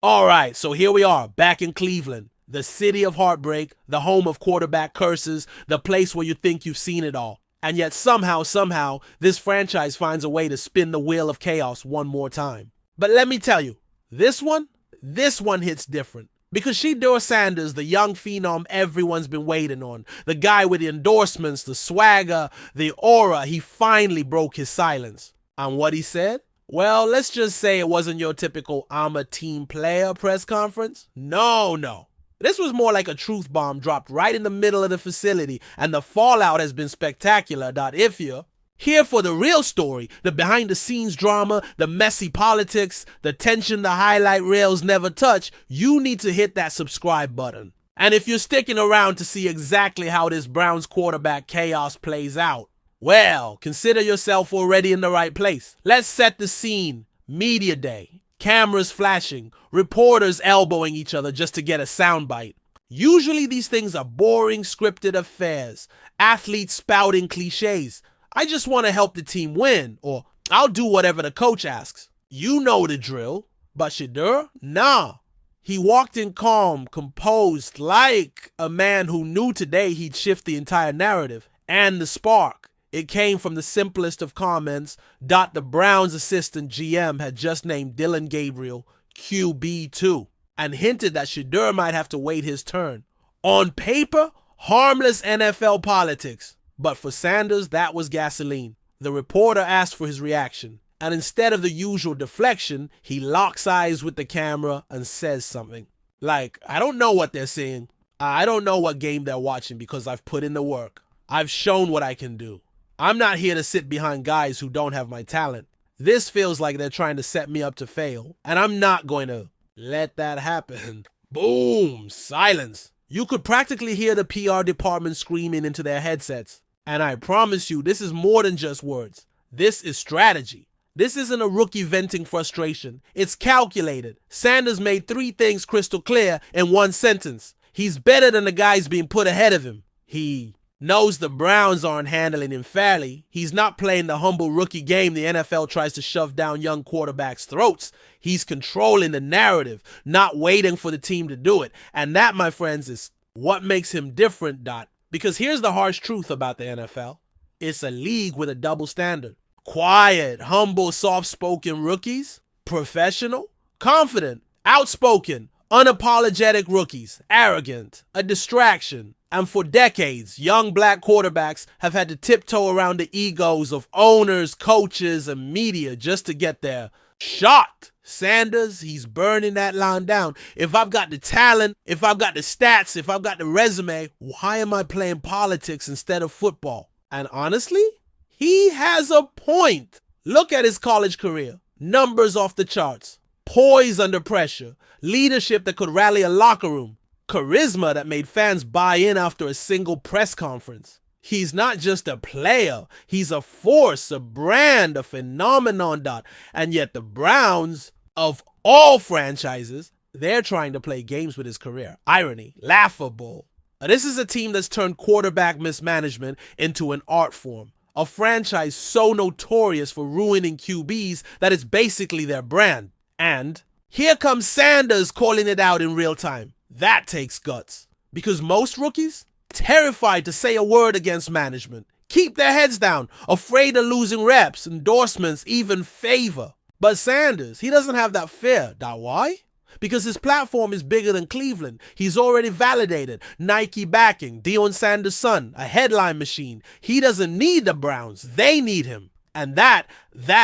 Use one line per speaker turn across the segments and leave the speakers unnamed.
All right, so here we are, back in Cleveland, the city of heartbreak, the home of quarterback curses, the place where you think you've seen it all. And yet somehow, this franchise finds a way to spin the wheel of chaos one more time. But let me tell you, this one hits different. Because Shedeur Sanders, the young phenom everyone's been waiting on, the guy with the endorsements, the swagger, the aura, he finally broke his silence. And what he said? Well, let's just say it wasn't your typical "I'm a team player" press conference. No. This was more like a truth bomb dropped right in the middle of the facility, and the fallout has been spectacular. If you're here for the real story, the behind-the-scenes drama, the messy politics, the tension the highlight reels never touch, you need to hit that subscribe button. And if you're sticking around to see exactly how this Browns quarterback chaos plays out, well, consider yourself already in the right place. Let's set the scene. Media day. Cameras flashing. Reporters elbowing each other just to get a soundbite. Usually these things are boring, scripted affairs. Athletes spouting cliches. I just want to help the team win, or I'll do whatever the coach asks. You know the drill. But Shedeur? Nah. He walked in calm, composed, like a man who knew today he'd shift the entire narrative. And the spark. It came from the simplest of comments. The Browns assistant GM had just named Dillon Gabriel QB2 and hinted that Shedeur might have to wait his turn. On paper, harmless NFL politics. But for Sanders, that was gasoline. The reporter asked for his reaction, and instead of the usual deflection, he locks eyes with the camera and says something. Like, I don't know what they're seeing. I don't know what game they're watching because I've put in the work. I've shown what I can do. I'm not here to sit behind guys who don't have my talent. This feels like they're trying to set me up to fail, and I'm not going to let that happen. Boom! Silence. You could practically hear the PR department screaming into their headsets. And I promise you, this is more than just words. This is strategy. This isn't a rookie venting frustration. It's calculated. Sanders made 3 things crystal clear in one sentence. He's better than the guys being put ahead of him. He knows the Browns aren't handling him fairly. He's not playing the humble rookie game the NFL tries to shove down young quarterbacks' throats. He's controlling the narrative, not waiting for the team to do it. And that, my friends, is what makes him different, Because here's the harsh truth about the NFL. It's a league with a double standard. Quiet, humble, soft-spoken rookies. Professional, confident, outspoken, unapologetic rookies. Arrogant, a distraction. And for decades, young black quarterbacks have had to tiptoe around the egos of owners, coaches, and media just to get their shot. Sanders, he's burning that line down. If I've got the talent, if I've got the stats, if I've got the resume, why am I playing politics instead of football? And honestly, he has a point. Look at his college career. Numbers off the charts. Poise under pressure. Leadership that could rally a locker room. Charisma that made fans buy in after a single press conference. He's not just a player. He's a force, a brand, a phenomenon. And yet the Browns, of all franchises, they're trying to play games with his career. Irony. Laughable. This is a team that's turned quarterback mismanagement into an art form. A franchise so notorious for ruining QBs that it's basically their brand. And here comes Sanders calling it out in real time. That takes guts. Because most rookies, terrified to say a word against management, keep their heads down, afraid of losing reps, endorsements, even favor. But Sanders, he doesn't have that fear. Why? Because his platform is bigger than Cleveland. He's already validated. Nike backing, Deion Sanders' son, a headline machine. He doesn't need the Browns. They need him. And that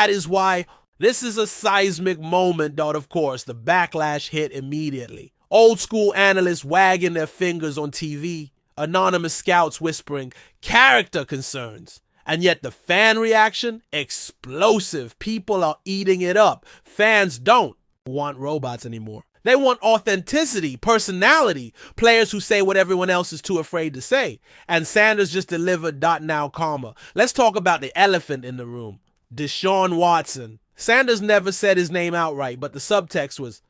is why this is a seismic moment. Of course, the backlash hit immediately. Old school analysts wagging their fingers on TV. Anonymous scouts whispering character concerns. And yet the fan reaction, explosive. People are eating it up. Fans don't want robots anymore. They want authenticity, personality, players who say what everyone else is too afraid to say. And Sanders just delivered .now karma. Let's talk about the elephant in the room. Deshaun Watson. Sanders never said his name outright, but the subtext was,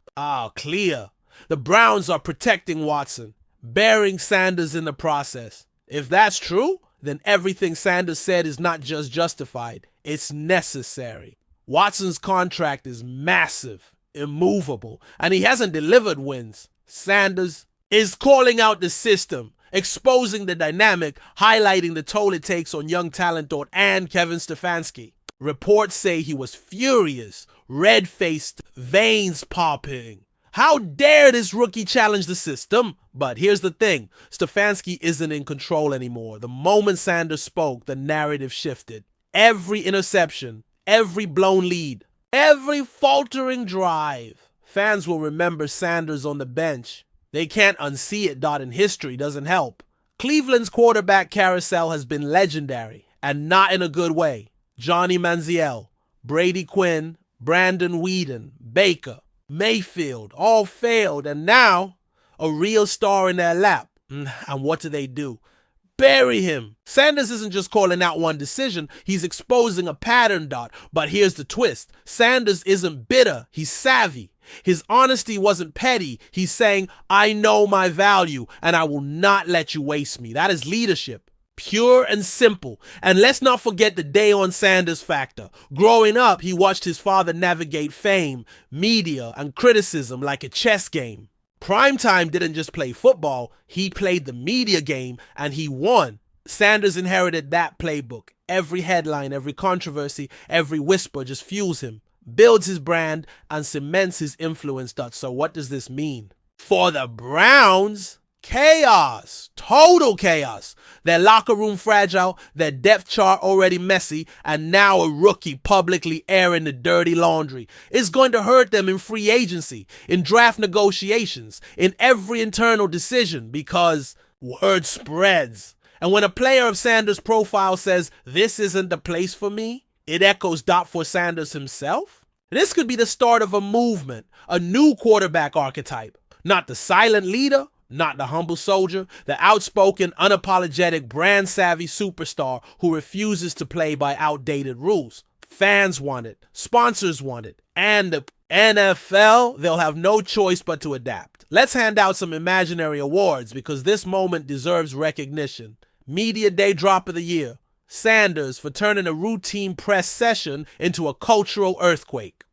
clear. The Browns are protecting Watson, bearing Sanders in the process. If that's true, then everything Sanders said is not just justified, it's necessary. Watson's contract is massive. immovable, and he hasn't delivered wins. Sanders is calling out the system, exposing the dynamic, highlighting the toll it takes on young talent and Kevin Stefanski. Reports say he was furious, red-faced, veins popping. How dare this rookie challenge the system? But here's the thing, Stefanski isn't in control anymore. The moment Sanders spoke, the narrative shifted. Every interception, every blown lead, every faltering drive. Fans will remember Sanders on the bench. They can't unsee it. In history doesn't help. Cleveland's quarterback carousel has been legendary, and not in a good way. Johnny Manziel, Brady Quinn, Brandon Whedon, Baker, Mayfield, all failed, and now a real star in their lap. And what do? Bury him. Sanders isn't just calling out one decision, he's exposing a pattern. But here's the twist. Sanders isn't bitter, he's savvy. His honesty wasn't petty. He's saying, I know my value, and I will not let you waste me. That is leadership. Pure and simple. And let's not forget the Deion Sanders factor. Growing up, he watched his father navigate fame, media, and criticism like a chess game. Primetime didn't just play football, he played the media game, and he won. Sanders inherited that playbook. Every headline, every controversy, every whisper just fuels him, builds his brand, and cements his influence. So what does this mean? For the Browns, chaos, total chaos. Their locker room fragile, their depth chart already messy, and now a rookie publicly airing the dirty laundry. It's going to hurt them in free agency, in draft negotiations, in every internal decision, because word spreads. And when a player of Sanders' profile says, this isn't the place for me, it echoes for Sanders himself. This could be the start of a movement, a new quarterback archetype. Not the silent leader, not the humble soldier, the outspoken, unapologetic, brand-savvy superstar who refuses to play by outdated rules. Fans want it, sponsors want it, and the NFL, they'll have no choice but to adapt. Let's hand out some imaginary awards because this moment deserves recognition. Media Day Drop of the Year. Sanders for turning a routine press session into a cultural earthquake.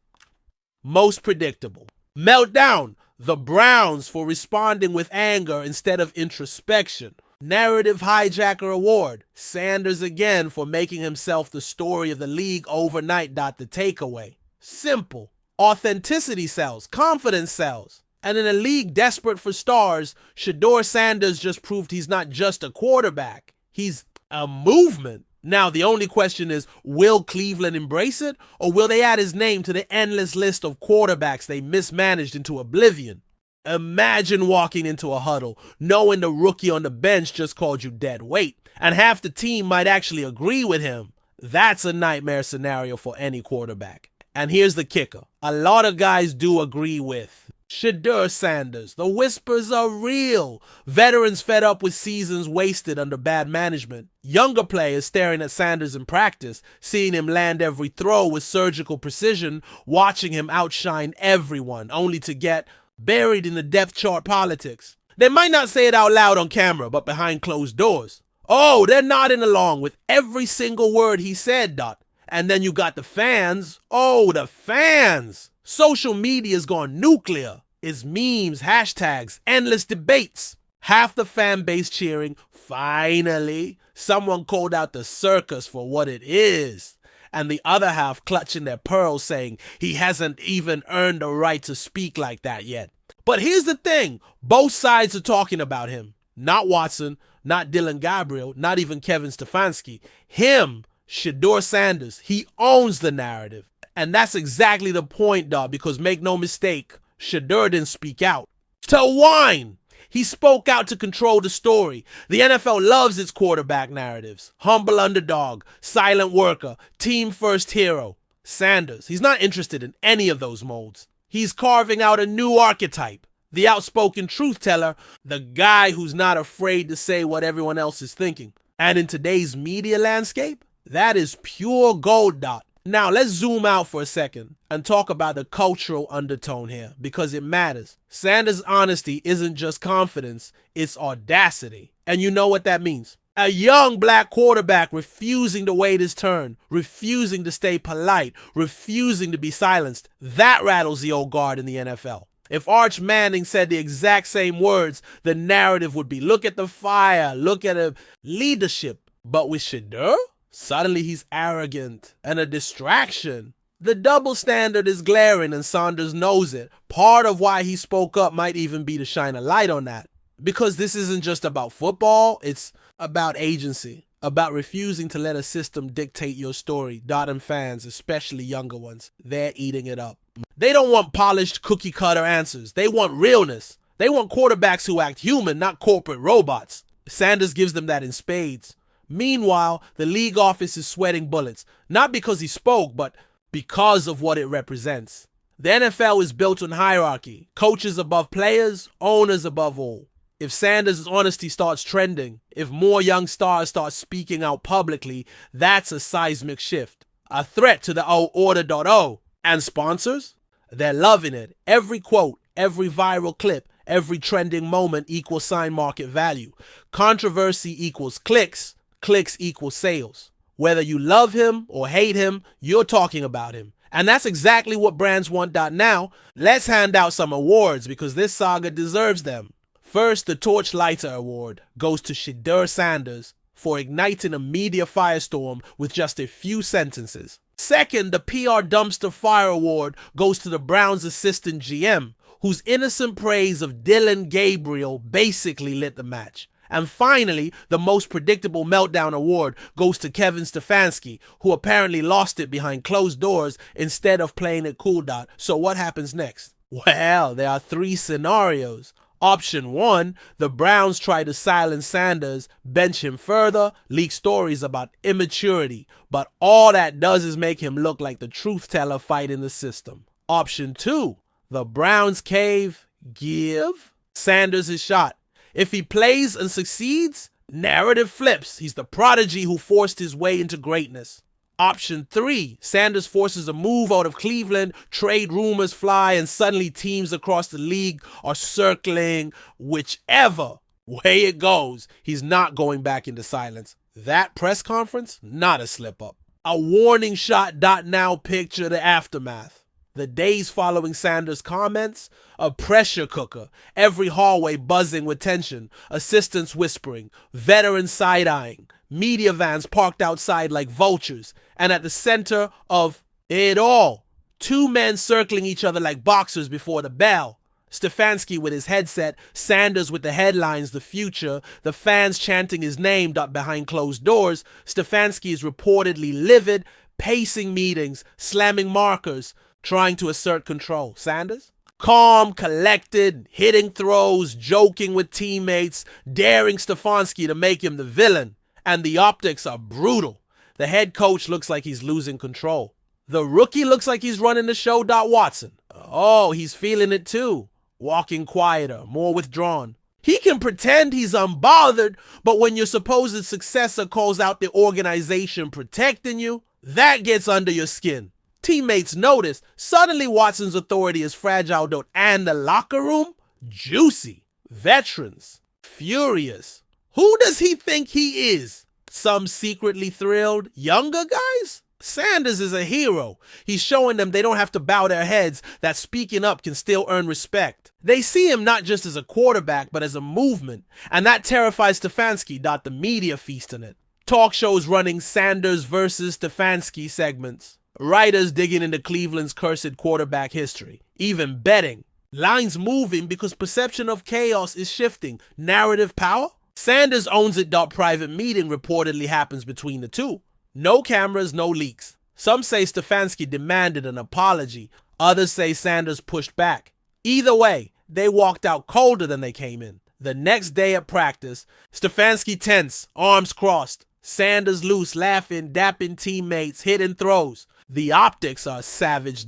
Most predictable. Meltdown. The Browns for responding with anger instead of introspection. Narrative Hijacker Award. Sanders again for making himself the story of the league overnight. The takeaway. Simple. Authenticity sells. Confidence sells. And in a league desperate for stars, Shedeur Sanders just proved he's not just a quarterback. He's a movement. Now, the only question is, will Cleveland embrace it, or will they add his name to the endless list of quarterbacks they mismanaged into oblivion? Imagine walking into a huddle, knowing the rookie on the bench just called you dead weight, and half the team might actually agree with him. That's a nightmare scenario for any quarterback. And here's the kicker. A lot of guys do agree with Shedeur Sanders. The whispers are real. Veterans fed up with seasons wasted under bad management. Younger players staring at Sanders in practice, seeing him land every throw with surgical precision, watching him outshine everyone, only to get buried in the depth chart politics. They might not say it out loud on camera, but behind closed doors. Oh, they're nodding along with every single word he said. And then you got the fans. Oh, the fans. Social media's gone nuclear. It's memes, hashtags, endless debates. Half the fan base cheering, finally, someone called out the circus for what it is. And the other half clutching their pearls saying he hasn't even earned the right to speak like that yet. But here's the thing, both sides are talking about him. Not Watson, not Dillon Gabriel, not even Kevin Stefanski. Him, Shedeur Sanders, he owns the narrative. And that's exactly the point, because make no mistake, Shedeur didn't speak out to whine. He spoke out to control the story. The NFL loves its quarterback narratives. Humble underdog, silent worker, team first hero. Sanders, he's not interested in any of those molds. He's carving out a new archetype. The outspoken truth teller, the guy who's not afraid to say what everyone else is thinking. And in today's media landscape, that is pure gold. Now, let's zoom out for a second and talk about the cultural undertone here, because it matters. Sanders' honesty isn't just confidence, it's audacity. And you know what that means. A young black quarterback refusing to wait his turn, refusing to stay polite, refusing to be silenced. That rattles the old guard in the NFL. If Arch Manning said the exact same words, the narrative would be, look at the fire, look at the leadership. But with Shedeur, suddenly he's arrogant and a distraction. The double standard is glaring and Saunders knows it. Part of why he spoke up might even be to shine a light on that. Because this isn't just about football, it's about agency, about refusing to let a system dictate your story. Tottenham fans, especially younger ones, they're eating it up. They don't want polished cookie cutter answers. They want realness. They want quarterbacks who act human, not corporate robots. Sanders gives them that in spades. Meanwhile, the league office is sweating bullets, not because he spoke, but because of what it represents. The NFL is built on hierarchy, coaches above players, owners above all. If Sanders' honesty starts trending, if more young stars start speaking out publicly, that's a seismic shift. A threat to the old order.o. And sponsors? They're loving it. Every quote, every viral clip, every trending moment equals sign market value. Controversy equals clicks, clicks equals sales. Whether you love him or hate him, you're talking about him. And that's exactly what brands want. Now, let's hand out some awards because this saga deserves them. First, the Torchlighter Award goes to Shedeur Sanders for igniting a media firestorm with just a few sentences. Second, the PR Dumpster Fire Award goes to the Browns' assistant GM, whose innocent praise of Dillon Gabriel basically lit the match. And finally, the Most Predictable Meltdown Award goes to Kevin Stefanski, who apparently lost it behind closed doors instead of playing it cool. So what happens next? Well, there are three scenarios. Option 1, the Browns try to silence Sanders, bench him further, leak stories about immaturity, but all that does is make him look like the truth teller fighting the system. Option 2, the Browns cave, give Sanders his shot. If he plays and succeeds, narrative flips. He's the prodigy who forced his way into greatness. Option 3, Sanders forces a move out of Cleveland, trade rumors fly, and suddenly teams across the league are circling. Whichever way it goes, he's not going back into silence. That press conference, not a slip up. A warning shot. Now picture the aftermath. The days following Sanders' comments, a pressure cooker, every hallway buzzing with tension, assistants whispering, veterans side-eyeing, media vans parked outside like vultures, and at the center of it all, two men circling each other like boxers before the bell. Stefanski with his headset, Sanders with the headlines, the future, the fans chanting his name behind closed doors. Stefanski is reportedly livid, pacing meetings, slamming markers, trying to assert control. Sanders? Calm, collected, hitting throws, joking with teammates, daring Stefanski to make him the villain. And the optics are brutal. The head coach looks like he's losing control. The rookie looks like he's running the show. Watson. Oh, he's feeling it too. Walking quieter, more withdrawn. He can pretend he's unbothered, but when your supposed successor calls out the organization protecting you, that gets under your skin. Teammates notice. Suddenly Watson's authority is fragile. And the locker room? Juicy. Veterans. Furious. Who does he think he is? Some secretly thrilled younger guys? Sanders is a hero. He's showing them they don't have to bow their heads, that speaking up can still earn respect. They see him not just as a quarterback, but as a movement. And that terrifies Stefanski. The media feast on it. Talk shows running Sanders versus Stefanski segments. Writers digging into Cleveland's cursed quarterback history. Even betting. Lines moving because perception of chaos is shifting. Narrative power? Sanders owns it. Private meeting reportedly happens between the two. No cameras, no leaks. Some say Stefanski demanded an apology. Others say Sanders pushed back. Either way, they walked out colder than they came in. The next day at practice, Stefanski tense, arms crossed. Sanders loose, laughing, dapping teammates, hitting throws. The optics are savage.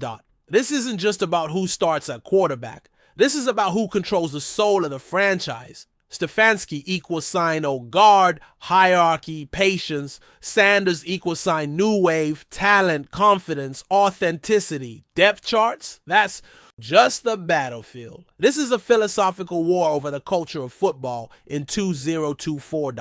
This isn't just about who starts at quarterback. This is about who controls the soul of the franchise. Stefanski equals sign old guard, hierarchy, patience. Sanders equals sign new wave, talent, confidence, authenticity. Depth charts? That's just the battlefield. This is a philosophical war over the culture of football in 2024.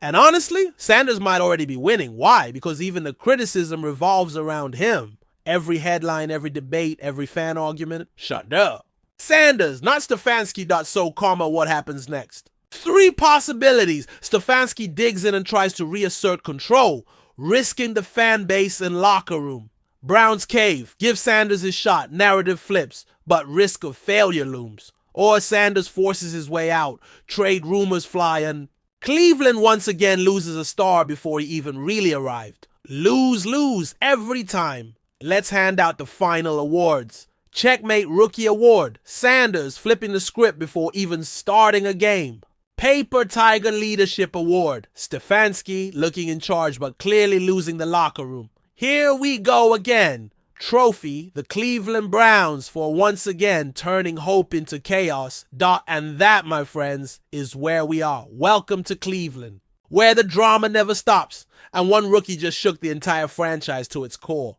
And honestly, Sanders might already be winning. Why? Because even the criticism revolves around him. Every headline, every debate, every fan argument, Shedeur. Sanders, not Stefanski. So, what happens next? 3 possibilities. Stefanski digs in and tries to reassert control, risking the fan base and locker room. Browns cave, give Sanders his shot, narrative flips, but risk of failure looms. Or Sanders forces his way out, trade rumors fly, and Cleveland once again loses a star before he even really arrived. Lose every time. Let's hand out the final awards. Checkmate Rookie Award, Sanders flipping the script before even starting a game. Paper Tiger Leadership Award, Stefanski looking in charge but clearly losing the locker room. Here we go again. Trophy, the Cleveland Browns for once again turning hope into chaos. And that, my friends, is where we are. Welcome to Cleveland, where the drama never stops, and one rookie just shook the entire franchise to its core.